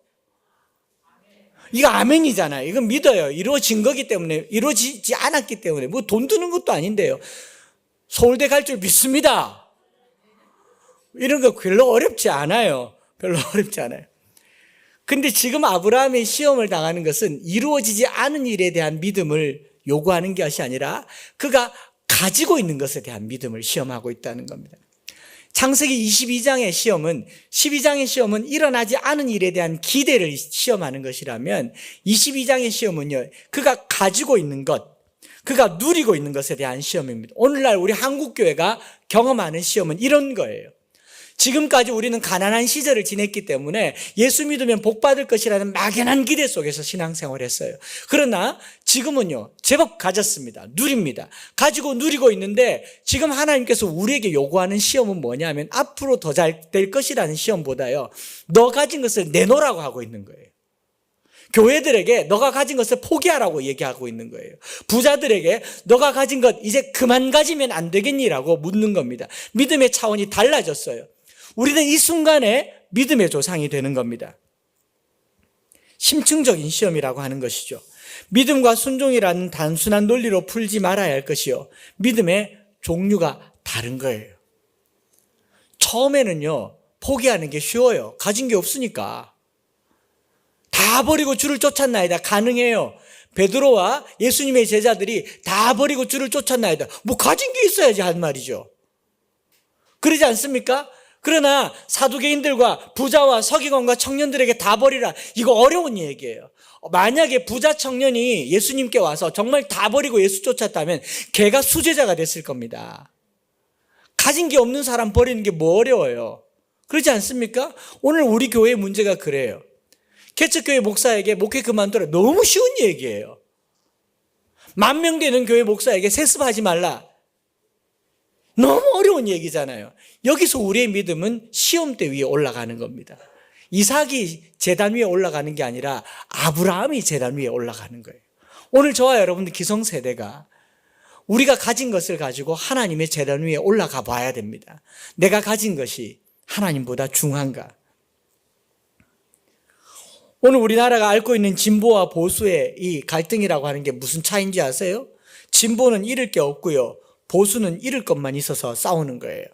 이거 아멘이잖아요. 이건 믿어요. 이루어진 거기 때문에, 이루어지지 않았기 때문에. 돈 드는 것도 아닌데요. 서울대 갈 줄 믿습니다. 이런 거 별로 어렵지 않아요. 별로 어렵지 않아요. 근데 지금 아브라함이 시험을 당하는 것은 이루어지지 않은 일에 대한 믿음을 요구하는 것이 아니라 그가 가지고 있는 것에 대한 믿음을 시험하고 있다는 겁니다. 창세기 22장의 시험은 12장의 시험은 일어나지 않은 일에 대한 기대를 시험하는 것이라면 22장의 시험은요. 그가 가지고 있는 것, 그가 누리고 있는 것에 대한 시험입니다. 오늘날 우리 한국교회가 경험하는 시험은 이런 거예요. 지금까지 우리는 가난한 시절을 지냈기 때문에 예수 믿으면 복 받을 것이라는 막연한 기대 속에서 신앙생활을 했어요. 그러나 지금은요, 제법 가졌습니다. 누립니다. 가지고 누리고 있는데 지금 하나님께서 우리에게 요구하는 시험은 뭐냐면 앞으로 더 잘 될 것이라는 시험보다요, 너 가진 것을 내놓으라고 하고 있는 거예요. 교회들에게 너가 가진 것을 포기하라고 얘기하고 있는 거예요. 부자들에게 너가 가진 것 이제 그만 가지면 안 되겠니라고 묻는 겁니다. 믿음의 차원이 달라졌어요. 우리는 이 순간에 믿음의 조상이 되는 겁니다. 심층적인 시험이라고 하는 것이죠. 믿음과 순종이라는 단순한 논리로 풀지 말아야 할 것이요. 믿음의 종류가 다른 거예요. 처음에는요, 포기하는 게 쉬워요. 가진 게 없으니까. 다 버리고 주를 쫓았나이다. 가능해요. 베드로와 예수님의 제자들이 다 버리고 주를 쫓았나이다. 가진 게 있어야지 한 말이죠. 그러지 않습니까? 그러나 사두개인들과 부자와 서기관과 청년들에게 다 버리라. 이거 어려운 얘기예요. 만약에 부자 청년이 예수님께 와서 정말 다 버리고 예수 쫓았다면 걔가 수제자가 됐을 겁니다. 가진 게 없는 사람 버리는 게 뭐 어려워요. 그렇지 않습니까? 오늘 우리 교회의 문제가 그래요. 개척교회 목사에게 목회 그만둬라. 너무 쉬운 얘기예요. 10,000명 되는 교회 목사에게 세습하지 말라. 너무 어려운 얘기잖아요. 여기서 우리의 믿음은 시험대 위에 올라가는 겁니다. 이삭이 제단 위에 올라가는 게 아니라 아브라함이 제단 위에 올라가는 거예요. 오늘 저와 여러분들 기성세대가 우리가 가진 것을 가지고 하나님의 제단 위에 올라가 봐야 됩니다. 내가 가진 것이 하나님보다 중요한가? 오늘 우리나라가 앓고 있는 진보와 보수의 이 갈등이라고 하는 게 무슨 차이인지 아세요? 진보는 잃을 게 없고요. 보수는 잃을 것만 있어서 싸우는 거예요.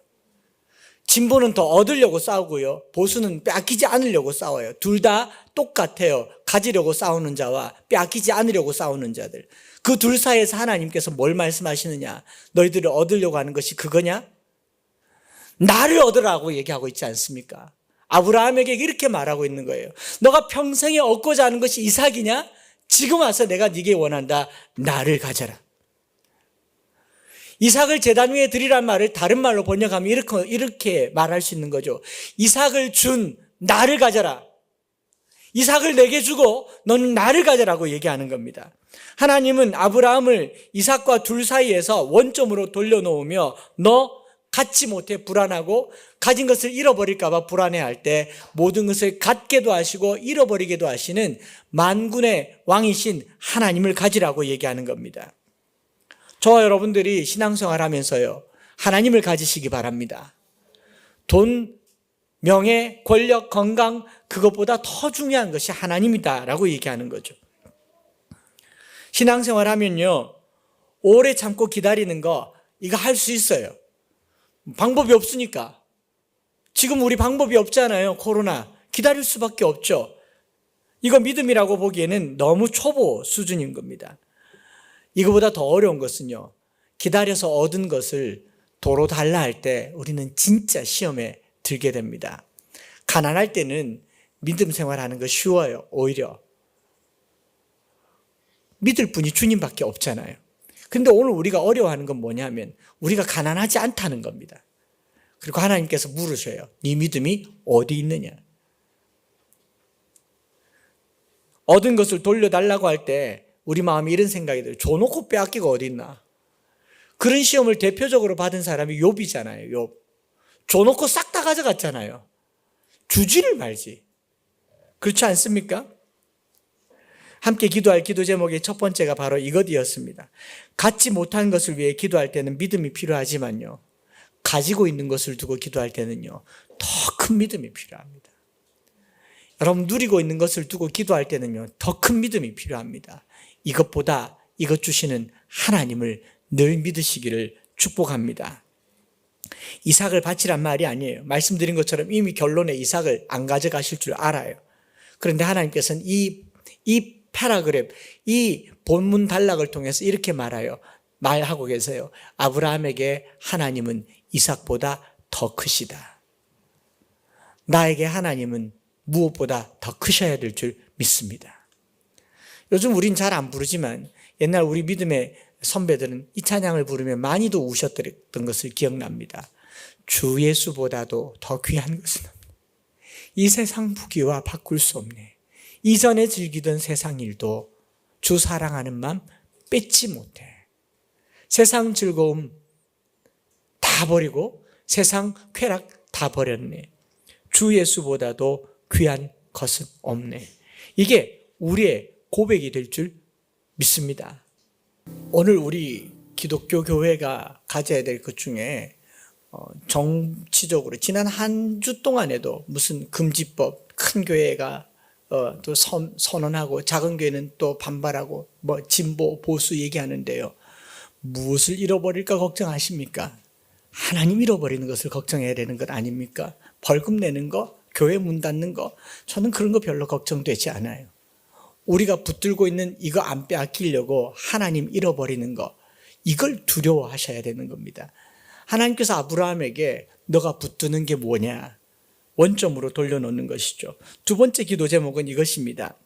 진보는 더 얻으려고 싸우고요. 보수는 뺏기지 않으려고 싸워요. 둘 다 똑같아요. 가지려고 싸우는 자와 빼앗기지 않으려고 싸우는 자들, 그 둘 사이에서 하나님께서 뭘 말씀하시느냐? 너희들이 얻으려고 하는 것이 그거냐? 나를 얻으라고 얘기하고 있지 않습니까? 아브라함에게 이렇게 말하고 있는 거예요. 너가 평생에 얻고자 하는 것이 이삭이냐? 지금 와서 내가 네게 원한다. 나를 가져라. 이삭을 제단 위에 드리란 말을 다른 말로 번역하면 이렇게 말할 수 있는 거죠. 이삭을 준 나를 가져라. 이삭을 내게 주고 너는 나를 가져라고 얘기하는 겁니다. 하나님은 아브라함을 이삭과 둘 사이에서 원점으로 돌려놓으며 너 갖지 못해 불안하고 가진 것을 잃어버릴까 봐 불안해할 때 모든 것을 갖게도 하시고 잃어버리게도 하시는 만군의 왕이신 하나님을 가지라고 얘기하는 겁니다. 저와 여러분들이 신앙생활 하면서요, 하나님을 가지시기 바랍니다. 돈, 명예, 권력, 건강, 그것보다 더 중요한 것이 하나님이다라고 얘기하는 거죠. 신앙생활 하면요, 오래 참고 기다리는 거 이거 할 수 있어요. 방법이 없으니까. 지금 우리 방법이 없잖아요. 코로나. 기다릴 수밖에 없죠. 이거 믿음이라고 보기에는 너무 초보 수준인 겁니다. 이거보다 더 어려운 것은요, 기다려서 얻은 것을 도로 달라 할 때 우리는 진짜 시험에 들게 됩니다. 가난할 때는 믿음 생활하는 거 쉬워요. 오히려 믿을 분이 주님밖에 없잖아요. 근데 오늘 우리가 어려워하는 건 뭐냐면 우리가 가난하지 않다는 겁니다. 그리고 하나님께서 물으셔요. 네 믿음이 어디 있느냐? 얻은 것을 돌려달라고 할 때 우리 마음에 이런 생각이 들어요. 줘놓고 빼앗기가 어디 있나? 그런 시험을 대표적으로 받은 사람이 욥이잖아요. 욥. 줘놓고 싹 다 가져갔잖아요. 주지를 말지. 그렇지 않습니까? 함께 기도할 기도 제목의 첫 번째가 바로 이것이었습니다. 갖지 못한 것을 위해 기도할 때는 믿음이 필요하지만요, 가지고 있는 것을 두고 기도할 때는요, 더 큰 믿음이 필요합니다. 여러분, 누리고 있는 것을 두고 기도할 때는요, 더 큰 믿음이 필요합니다. 이것보다 이것 주시는 하나님을 늘 믿으시기를 축복합니다. 이삭을 바치란 말이 아니에요. 말씀드린 것처럼 이미 결론에 이삭을 안 가져가실 줄 알아요. 그런데 하나님께서는 이 패러그래프, 이 본문 단락을 통해서 이렇게 말하고 계세요. 아브라함에게 하나님은 이삭보다 더 크시다. 나에게 하나님은 무엇보다 더 크셔야 될 줄 믿습니다. 요즘 우린 잘 안 부르지만 옛날 우리 믿음의 선배들은 이 찬양을 부르면 많이도 우셨던 것을 기억납니다. 주 예수보다도 더 귀한 것은 없네. 이 세상 부귀와 바꿀 수 없네. 이전에 즐기던 세상 일도 주 사랑하는 마음 뺏지 못해. 세상 즐거움 다 버리고 세상 쾌락 다 버렸네. 주 예수보다도 귀한 것은 없네. 이게 우리의 고백이 될 줄 믿습니다. 오늘 우리 기독교 교회가 가져야 될 것 중에 정치적으로 지난 한 주 동안에도 무슨 금지법, 큰 교회가 또 선언하고 작은 교회는 또 반발하고 뭐 진보, 보수 얘기하는데요. 무엇을 잃어버릴까 걱정하십니까? 하나님 잃어버리는 것을 걱정해야 되는 것 아닙니까? 벌금 내는 거, 교회 문 닫는 거, 저는 그런 거 별로 걱정되지 않아요. 우리가 붙들고 있는 이거 안 빼앗기려고 하나님 잃어버리는 거, 이걸 두려워하셔야 되는 겁니다. 하나님께서 아브라함에게 너가 붙드는 게 뭐냐? 원점으로 돌려놓는 것이죠. 두 번째 기도 제목은 이것입니다.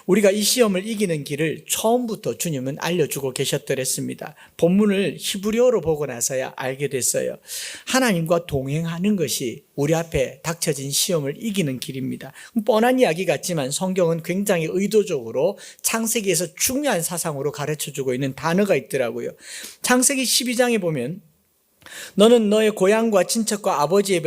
우리가 이 시험을 이기는 길을 처음부터 주님은 알려주고 계셨더랬습니다. 본문을 히브리어로 보고 나서야 알게 됐어요. 하나님과 동행하는 것이 우리 앞에 닥쳐진 시험을 이기는 길입니다. 뻔한 이야기 같지만 성경은 굉장히 의도적으로 창세기에서 중요한 사상으로 가르쳐주고 있는 단어가 있더라고요. 창세기 12장에 보면 너는 너의 고향과 친척과 아버지의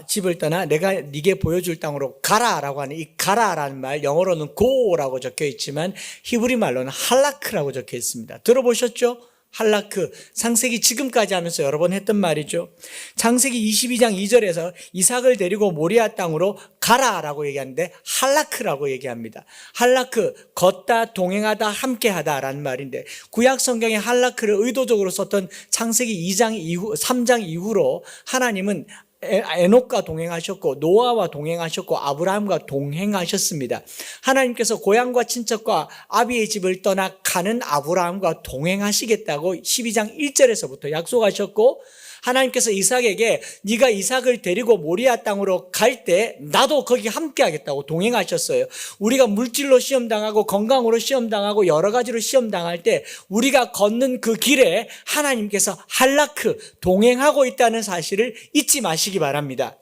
집을 떠나 내가 네게 보여줄 땅으로 가라라고 하는 이 가라라는 말, 영어로는 go라고 적혀 있지만 히브리 말로는 할라크라고 적혀 있습니다. 들어보셨죠? 할라크. 창세기 지금까지 하면서 여러 번 했던 말이죠. 창세기 22장 2절에서 이삭을 데리고 모리아 땅으로 가라라고 얘기하는데 할라크라고 얘기합니다. 할라크, 걷다, 동행하다, 함께하다라는 말인데 구약 성경에 할라크를 의도적으로 썼던 창세기 2장 이후, 3장 이후로 하나님은 에녹과 동행하셨고 노아와 동행하셨고 아브라함과 동행하셨습니다. 하나님께서 고향과 친척과 아비의 집을 떠나 가는 아브라함과 동행하시겠다고 12장 1절에서부터 약속하셨고, 하나님께서 이삭에게 네가 이삭을 데리고 모리아 땅으로 갈 때 나도 거기 함께 하겠다고 동행하셨어요. 우리가 물질로 시험당하고 건강으로 시험당하고 여러 가지로 시험당할 때 우리가 걷는 그 길에 하나님께서 할라크, 동행하고 있다는 사실을 잊지 마시기 바랍니다.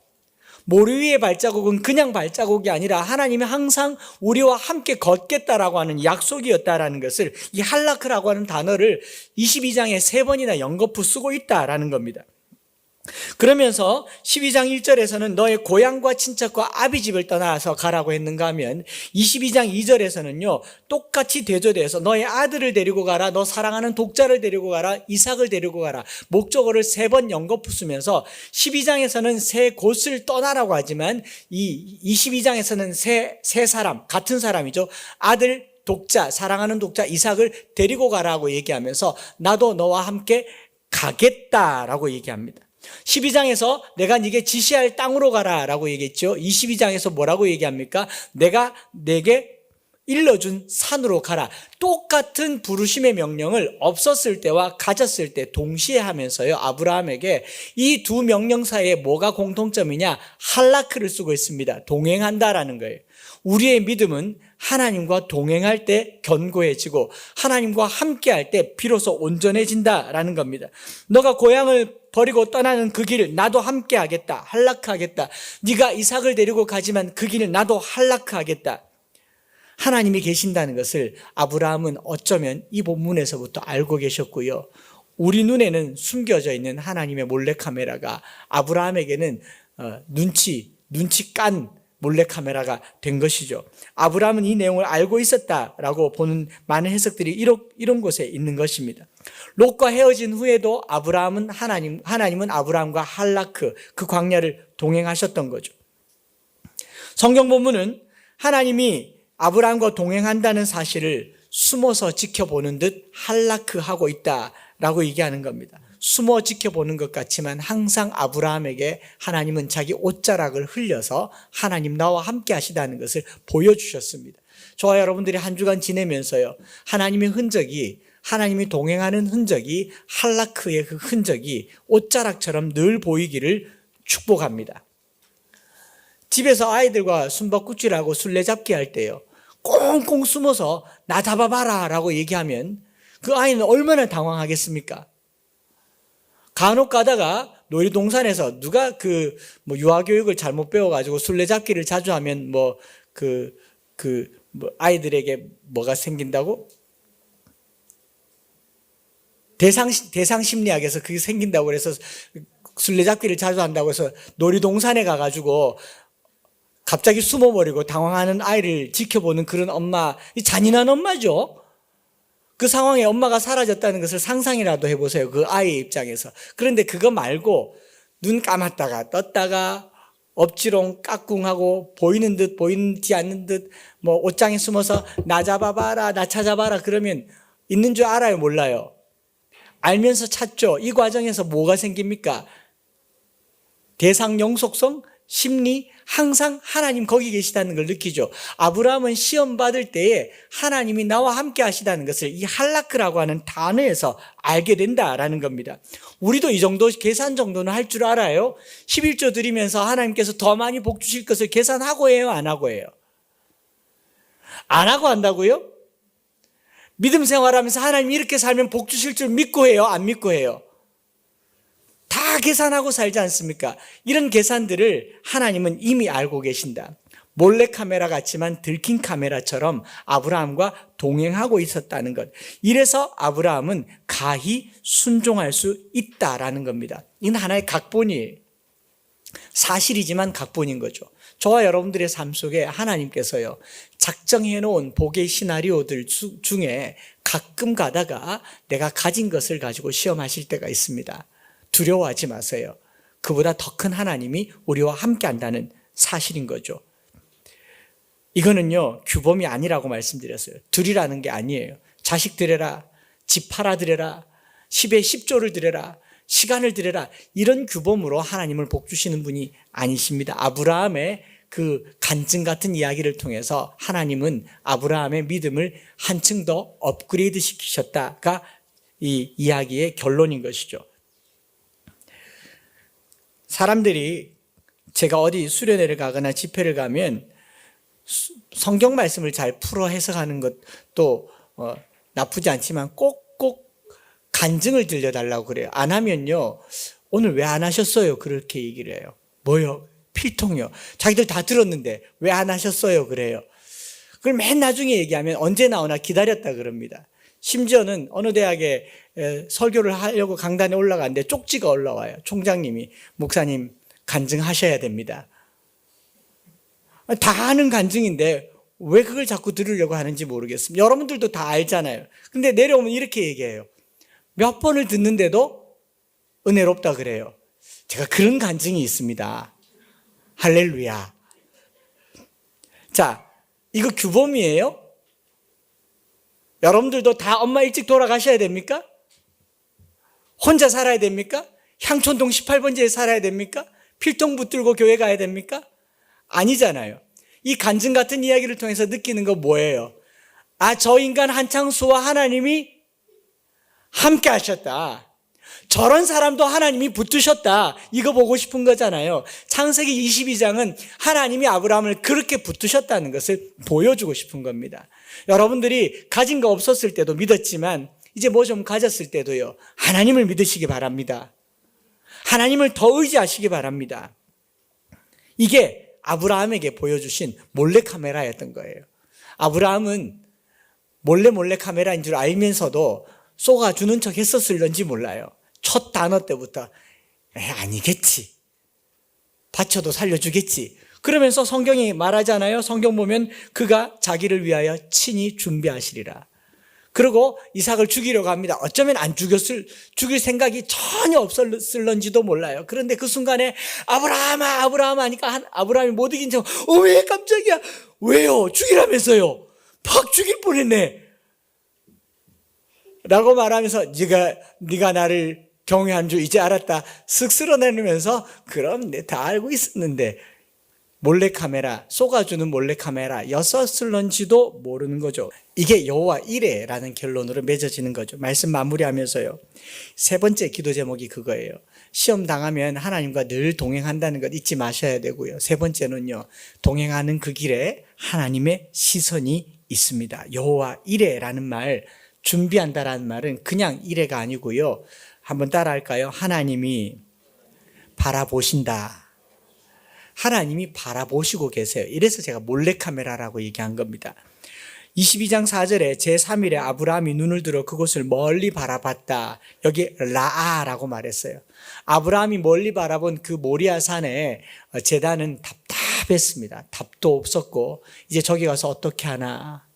모래 위의 발자국은 그냥 발자국이 아니라 하나님이 항상 우리와 함께 걷겠다라고 하는 약속이었다라는 것을, 이 할라크라고 하는 단어를 22장에 3번이나 연거푸 쓰고 있다라는 겁니다. 그러면서 12장 1절에서는 너의 고향과 친척과 아비 집을 떠나서 가라고 했는가 하면 22장 2절에서는요 똑같이 대조돼서 너의 아들을 데리고 가라, 너 사랑하는 독자를 데리고 가라, 이삭을 데리고 가라, 목적어를 3번 연거푸 쓰면서 12장에서는 세 곳을 떠나라고 하지만 이 22장에서는 세 사람, 같은 사람이죠. 아들, 독자, 사랑하는 독자 이삭을 데리고 가라고 얘기하면서 나도 너와 함께 가겠다라고 얘기합니다. 12장에서 내가 네게 지시할 땅으로 가라라고 얘기했죠. 22장에서 뭐라고 얘기합니까? 내가 내게 일러준 산으로 가라. 똑같은 부르심의 명령을 없었을 때와 가졌을 때 동시에 하면서요, 아브라함에게 이 두 명령 사이에 뭐가 공통점이냐? 할라크를 쓰고 있습니다. 동행한다라는 거예요. 우리의 믿음은 하나님과 동행할 때 견고해지고 하나님과 함께할 때 비로소 온전해진다라는 겁니다. 너가 고향을 버리고 떠나는 그 길 나도 함께하겠다, 할라크하겠다. 네가 이삭을 데리고 가지만 그 길 나도 할라크하겠다. 하나님이 계신다는 것을 아브라함은 어쩌면 이 본문에서부터 알고 계셨고요, 우리 눈에는 숨겨져 있는 하나님의 몰래카메라가 아브라함에게는 눈치 깐 몰래카메라가 된 것이죠. 아브라함은 이 내용을 알고 있었다라고 보는 많은 해석들이 이런 곳에 있는 것입니다. 롯과 헤어진 후에도 하나님은 아브라함과 할라크, 그 광야를 동행하셨던 거죠. 성경 본문은 하나님이 아브라함과 동행한다는 사실을 숨어서 지켜보는 듯 할라크하고 있다라고 얘기하는 겁니다. 숨어 지켜보는 것 같지만 항상 아브라함에게 하나님은 자기 옷자락을 흘려서 하나님 나와 함께 하시다는 것을 보여주셨습니다. 저와 여러분들이 한 주간 지내면서요, 하나님의 흔적이, 하나님이 동행하는 흔적이, 할라크의 그 흔적이 옷자락처럼 늘 보이기를 축복합니다. 집에서 아이들과 숨바꼭질하고 술래잡기 할 때요, 꽁꽁 숨어서 나 잡아봐라 라고 얘기하면 그 아이는 얼마나 당황하겠습니까? 간혹 가다가 놀이동산에서 누가 유아교육을 잘못 배워가지고 술래잡기를 자주 하면 아이들에게 뭐가 생긴다고? 대상 심리학에서 그게 생긴다고 그래서 술래잡기를 자주 한다고 해서 놀이동산에 가가지고 갑자기 숨어버리고 당황하는 아이를 지켜보는 그런 엄마, 잔인한 엄마죠. 그 상황에 엄마가 사라졌다는 것을 상상이라도 해보세요, 그 아이의 입장에서. 그런데 그거 말고 눈 감았다가 떴다가 엎지롱 까꿍하고 보이는 듯 보이지 않는 듯 옷장에 숨어서 나 잡아봐라, 나 찾아봐라 그러면 있는 줄 알아요, 몰라요? 알면서 찾죠. 이 과정에서 뭐가 생깁니까? 대상 영속성, 심리, 항상 하나님 거기 계시다는 걸 느끼죠. 아브라함은 시험 받을 때에 하나님이 나와 함께 하시다는 것을 이 할라크라고 하는 단어에서 알게 된다라는 겁니다. 우리도 이 정도 계산 정도는 할 줄 알아요. 11조 드리면서 하나님께서 더 많이 복 주실 것을 계산하고 해요, 안 하고 해요? 안 하고 한다고요? 믿음 생활하면서 하나님 이렇게 살면 복 주실 줄 믿고 해요, 안 믿고 해요? 다 계산하고 살지 않습니까? 이런 계산들을 하나님은 이미 알고 계신다. 몰래카메라 같지만 들킨 카메라처럼 아브라함과 동행하고 있었다는 것. 이래서 아브라함은 가히 순종할 수 있다라는 겁니다. 이건 하나의 각본이에요. 사실이지만 각본인 거죠. 저와 여러분들의 삶 속에 하나님께서요, 작정해 놓은 복의 시나리오들 중에 가끔 가다가 내가 가진 것을 가지고 시험하실 때가 있습니다. 두려워하지 마세요. 그보다 더 큰 하나님이 우리와 함께 한다는 사실인 거죠. 이거는요, 규범이 아니라고 말씀드렸어요. 드리라는 게 아니에요. 자식 드려라, 집 팔아 드려라, 10에 10조를 드려라, 시간을 들여라. 이런 규범으로 하나님을 복 주시는 분이 아니십니다. 아브라함의 그 간증 같은 이야기를 통해서 하나님은 아브라함의 믿음을 한층 더 업그레이드 시키셨다가 이 이야기의 결론인 것이죠. 사람들이 제가 어디 수련회를 가거나 집회를 가면 성경 말씀을 잘 풀어 해석하는 것도 나쁘지 않지만 꼭꼭 간증을 들려달라고 그래요. 안 하면요, 오늘 왜 안 하셨어요? 그렇게 얘기를 해요. 뭐요? 필통요. 자기들 다 들었는데 왜 안 하셨어요? 그래요. 그걸 맨 나중에 얘기하면 언제 나오나 기다렸다 그럽니다. 심지어는 어느 대학에 설교를 하려고 강단에 올라가는데 쪽지가 올라와요. 총장님이 목사님 간증하셔야 됩니다. 다 아는 간증인데 왜 그걸 자꾸 들으려고 하는지 모르겠습니다. 여러분들도 다 알잖아요. 근데 내려오면 이렇게 얘기해요. 몇 번을 듣는데도 은혜롭다 그래요. 제가 그런 간증이 있습니다. 할렐루야. 자, 이거 규범이에요? 여러분들도 다 엄마 일찍 돌아가셔야 됩니까? 혼자 살아야 됩니까? 향촌동 18번지에 살아야 됩니까? 필통 붙들고 교회 가야 됩니까? 아니잖아요. 이 간증 같은 이야기를 통해서 느끼는 거 뭐예요? 아, 저 인간 한창수와 하나님이 함께 하셨다. 저런 사람도 하나님이 붙으셨다. 이거 보고 싶은 거잖아요. 창세기 22장은 하나님이 아브라함을 그렇게 붙으셨다는 것을 보여주고 싶은 겁니다. 여러분들이 가진 거 없었을 때도 믿었지만 이제 뭐 좀 가졌을 때도요, 하나님을 믿으시기 바랍니다. 하나님을 더 의지하시기 바랍니다. 이게 아브라함에게 보여주신 몰래카메라였던 거예요. 아브라함은 몰래 카메라인 줄 알면서도 쏘아주는 척 했었을런지 몰라요. 첫 단어 때부터 아니겠지. 바쳐도 살려주겠지. 그러면서 성경이 말하잖아요. 성경 보면 그가 자기를 위하여 친히 준비하시리라. 그리고 이삭을 죽이려고 합니다. 어쩌면 안 죽일 생각이 전혀 없었을런지도 몰라요. 그런데 그 순간에 아브라함아, 아브라함 하니까 아브라함이 못 이긴 척, 왜 깜짝이야? 왜요? 죽이라면서요? 팍 죽일 뻔했네. 라고 말하면서 네가 나를 경외한 줄 이제 알았다. 쓱 쓸어내면서 그럼 다 알고 있었는데 몰래카메라, 쏘아주는 몰래카메라 였었을런지도 모르는 거죠. 이게 여호와 이레라는 결론으로 맺어지는 거죠. 말씀 마무리하면서요. 세 번째 기도 제목이 그거예요. 시험 당하면 하나님과 늘 동행한다는 것 잊지 마셔야 되고요. 세 번째는요, 동행하는 그 길에 하나님의 시선이 있습니다. 여호와 이레라는 말, 준비한다라는 말은 그냥 이레가 아니고요. 한번 따라할까요? 하나님이 바라보신다. 하나님이 바라보시고 계세요. 이래서 제가 몰래카메라라고 얘기한 겁니다. 22장 4절에 제3일에 아브라함이 눈을 들어 그곳을 멀리 바라봤다. 여기 라아라고 말했어요. 아브라함이 멀리 바라본 그 모리아 산에 제단은 답답했습니다. 답도 없었고 이제 저기 가서 어떻게 하나.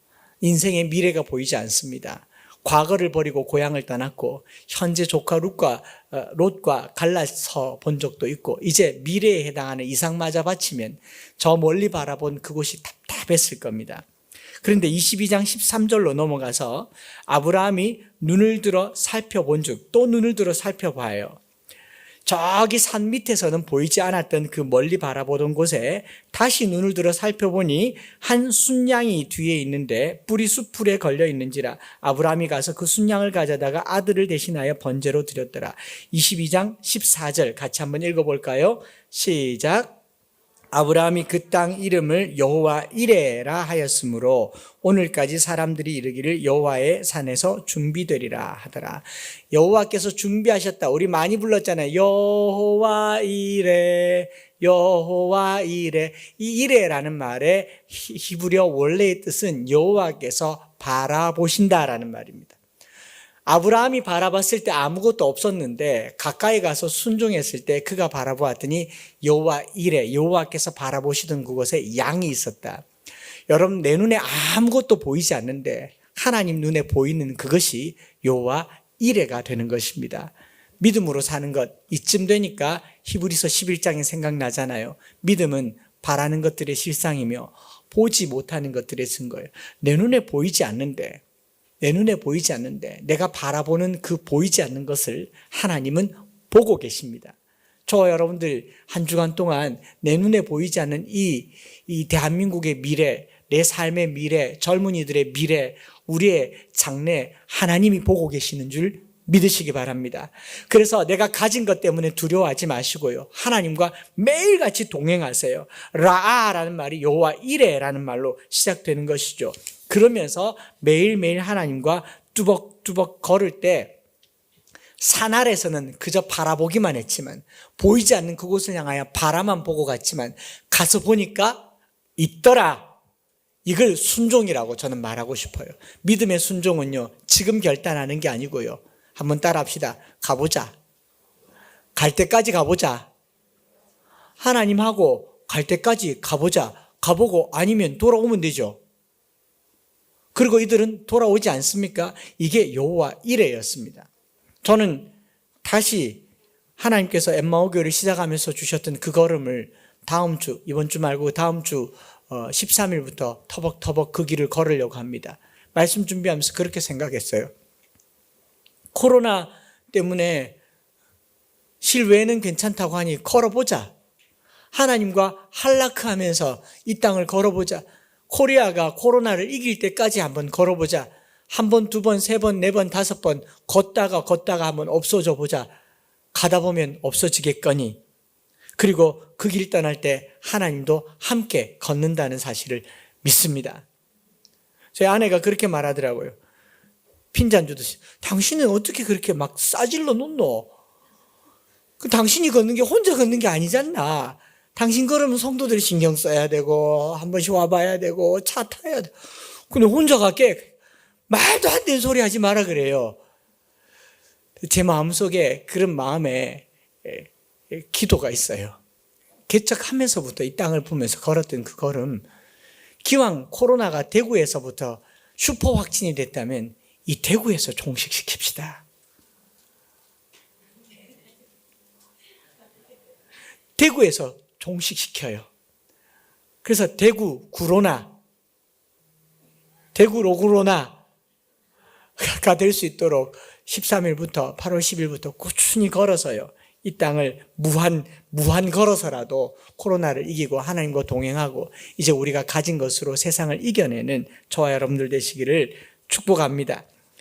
인생의 미래가 보이지 않습니다. 과거를 버리고 고향을 떠났고 현재 조카 롯과 갈라서 본 적도 있고 이제 미래에 해당하는 이삭마저 바치면 저 멀리 바라본 그곳이 답답했을 겁니다. 그런데 22장 13절로 넘어가서 아브라함이 눈을 들어 살펴본 즉 또 눈을 들어 살펴봐요. 저기 산 밑에서는 보이지 않았던 그 멀리 바라보던 곳에 다시 눈을 들어 살펴보니 한 순양이 뒤에 있는데 뿔이 수풀에 걸려 있는지라 아브라함이 가서 그 순양을 가져다가 아들을 대신하여 번제로 드렸더라. 22장 14절 같이 한번 읽어볼까요? 시작. 아브라함이 그 땅 이름을 여호와 이레라 하였으므로 오늘까지 사람들이 이르기를 여호와의 산에서 준비되리라 하더라. 여호와께서 준비하셨다. 우리 많이 불렀잖아요. 여호와 이레, 여호와 이레. 이 이레라는 말의 히브리어 원래의 뜻은 여호와께서 바라보신다라는 말입니다. 아브라함이 바라봤을 때 아무것도 없었는데 가까이 가서 순종했을 때 그가 바라보았더니 여호와 이레, 여호와께서 바라보시던 그곳에 양이 있었다. 여러분, 내 눈에 아무것도 보이지 않는데 하나님 눈에 보이는 그것이 여호와 이레가 되는 것입니다. 믿음으로 사는 것, 이쯤 되니까 히브리서 11장이 생각나잖아요. 믿음은 바라는 것들의 실상이며 보지 못하는 것들의 증거예요. 내 눈에 보이지 않는데 내가 바라보는 그 보이지 않는 것을 하나님은 보고 계십니다. 저와 여러분들 한 주간 동안 내 눈에 보이지 않는 이 대한민국의 미래, 내 삶의 미래, 젊은이들의 미래, 우리의 장래 하나님이 보고 계시는 줄 믿으시기 바랍니다. 그래서 내가 가진 것 때문에 두려워하지 마시고요. 하나님과 매일같이 동행하세요. 라아라는 말이 여호와 이레라는 말로 시작되는 것이죠. 그러면서 매일매일 하나님과 뚜벅뚜벅 걸을 때 산 아래서는 그저 바라보기만 했지만, 보이지 않는 그곳을 향하여 바라만 보고 갔지만 가서 보니까 있더라. 이걸 순종이라고 저는 말하고 싶어요. 믿음의 순종은요, 지금 결단하는 게 아니고요. 한번 따라합시다. 가보자. 갈 때까지 가보자. 하나님하고 갈 때까지 가보자. 가보고 아니면 돌아오면 되죠. 그리고 이들은 돌아오지 않습니까? 이게 여호와 이레였습니다. 저는 다시 하나님께서 엠마오 교회를 시작하면서 주셨던 그 걸음을 다음 주, 이번 주 말고 다음 주 13일부터 터벅터벅 그 길을 걸으려고 합니다. 말씀 준비하면서 그렇게 생각했어요. 코로나 때문에 실외는 괜찮다고 하니 걸어보자. 하나님과 할라크하면서 이 땅을 걸어보자. 코리아가 코로나를 이길 때까지 한번 걸어보자. 한 번, 두 번, 세 번, 네 번, 다섯 번 걷다가 한번 없어져 보자. 가다 보면 없어지겠거니. 그리고 그 길 떠날 때 하나님도 함께 걷는다는 사실을 믿습니다. 저희 아내가 그렇게 말하더라고요. 핀잔 주듯이. 당신은 어떻게 그렇게 막 싸질러 놓노? 당신이 걷는 게 혼자 걷는 게 아니잖아. 당신 걸으면 성도들이 신경 써야 되고 한 번씩 와봐야 되고 차 타야 돼. 근데 혼자 갈게 말도 안 되는 소리 하지 마라 그래요. 제 마음속에 그런 마음에 기도가 있어요. 개척하면서부터 이 땅을 보면서 걸었던 그 걸음, 기왕 코로나가 대구에서부터 슈퍼 확진이 됐다면 이 대구에서 종식시킵시다. 대구에서 종식시켜요. 그래서 대구 구로나, 대구 로구로나가 될 수 있도록 13일부터 8월 10일부터 꾸준히 걸어서요. 이 땅을 무한 걸어서라도 코로나를 이기고 하나님과 동행하고 이제 우리가 가진 것으로 세상을 이겨내는 저와 여러분들 되시기를 축복합니다.